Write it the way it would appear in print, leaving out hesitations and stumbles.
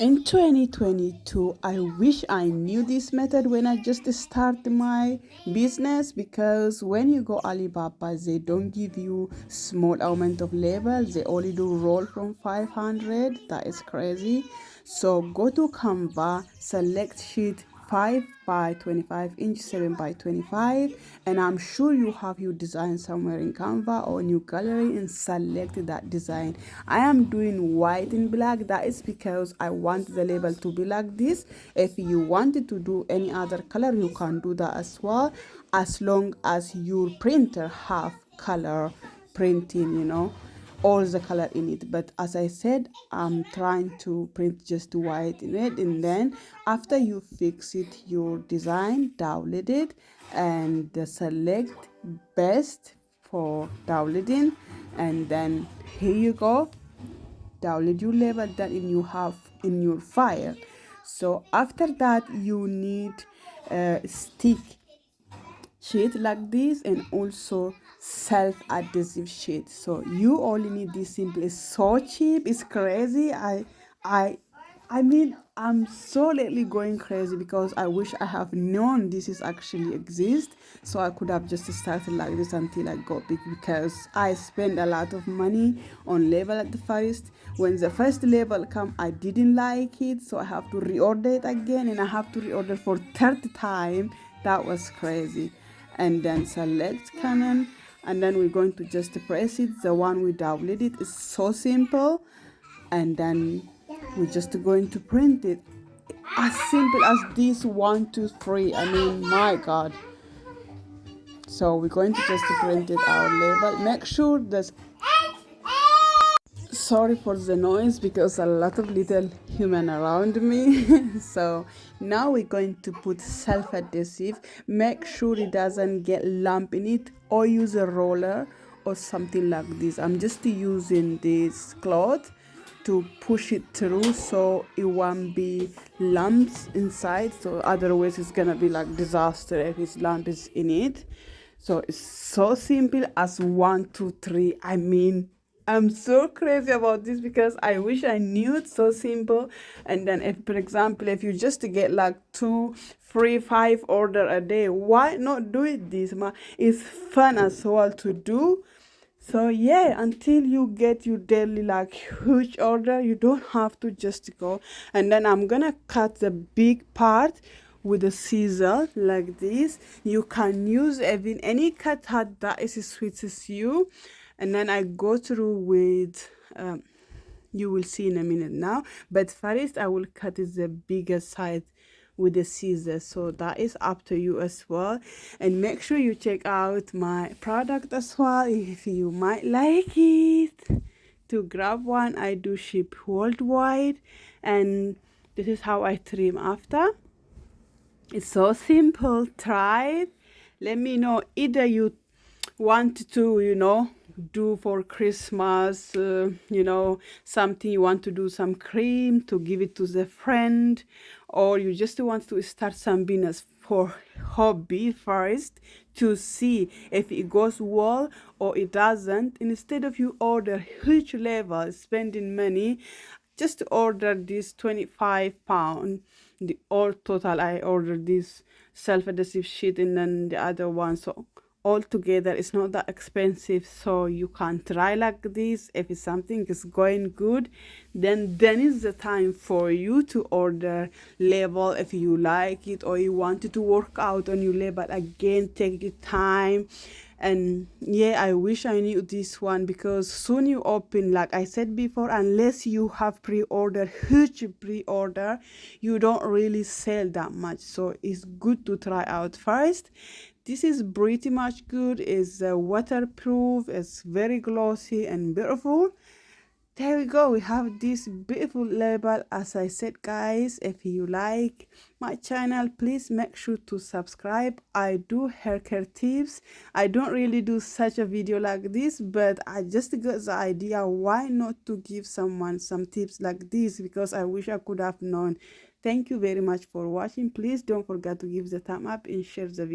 In 2022, I wish I knew this method when I just started my business, because when you go Alibaba, they don't give you small amount of labels. They only do roll from 500. That is crazy. So go to Canva, select sheet 5 by 25 inch, 7 by 25, and I'm sure you have your design somewhere in Canva or in your gallery, and select that design. I am doing white and black. That is because I want the label to be like this. If you wanted to do any other color, you can do that as well, as long as your printer have color printing, all the color in it. But as I said, I'm trying to print just white in it. And then after you fix it, your design, download it, and select best for downloading. And then here you go, download your label that you have in your file. So after that, you need a stick sheet like this, and also self-adhesive sheet. So you only need this. Simple, it's so cheap, it's crazy. I mean, I'm so lately going crazy because I wish I have known this is actually exist, so I could have just started like this until I got big, because I spent a lot of money on label at the first. When the first label come, I didn't like it, so I have to reorder it again, and I have to reorder for third time. That was crazy. And then select Canon, and then we're going to just press it. The one we downloaded is so simple, and then we're just going to print it. As simple as this, 1 2 3. I mean, my god. So we're going to just print it our label. Make sure that, sorry for the noise, because a lot of little human around me. So now we're going to put self-adhesive. Make sure it doesn't get lump in it, or use a roller or something like this. I'm just using this cloth to push it through, so it won't be lumps inside. So otherwise it's gonna be like disaster if it's lumps in it. So it's so simple as 1 2 3. I mean, I'm so crazy about this because I wish I knew it's so simple. And then, if, for example, if you just get like 2 3 5 order a day, why not do it this much? It's fun as well to do. So yeah, until you get your daily like huge order, you don't have to just go. And then I'm gonna cut the big part with a scissor like this. You can use even any cutter that is suits you. And then I go through with you will see in a minute now, but first I will cut it the bigger side with the scissors. So that is up to you as well, and make sure you check out my product as well if you might like it. To grab one, I do ship worldwide, and this is how I trim after. It's so simple. Try it. Let me know, either you want to, do for Christmas, something you want to do, some cream to give it to the friend, or you just want to start some business for hobby first, to see if it goes well or it doesn't. Instead of you order huge level spending money, just order this 25 pound. The all total, I ordered this self-adhesive sheet, and then the other one. So all together it's not that expensive, so you can try like this. If it's something is going good, then is the time for you to order label. If you like it, or you wanted to work out on your label again, take your time. And yeah, I wish I knew this one, because soon you open, like I said before, unless you have pre-order, huge pre-order, you don't really sell that much. So it's good to try out first. This is pretty much good. It's waterproof, it's very glossy and beautiful. There we go, we have this beautiful label. As I said, guys, if you like my channel, please make sure to subscribe. I do hair care tips. I don't really do such a video like this, but I just got the idea, why not to give someone some tips like this, because I wish I could have known. Thank you very much for watching. Please don't forget to give the thumb up and share the video.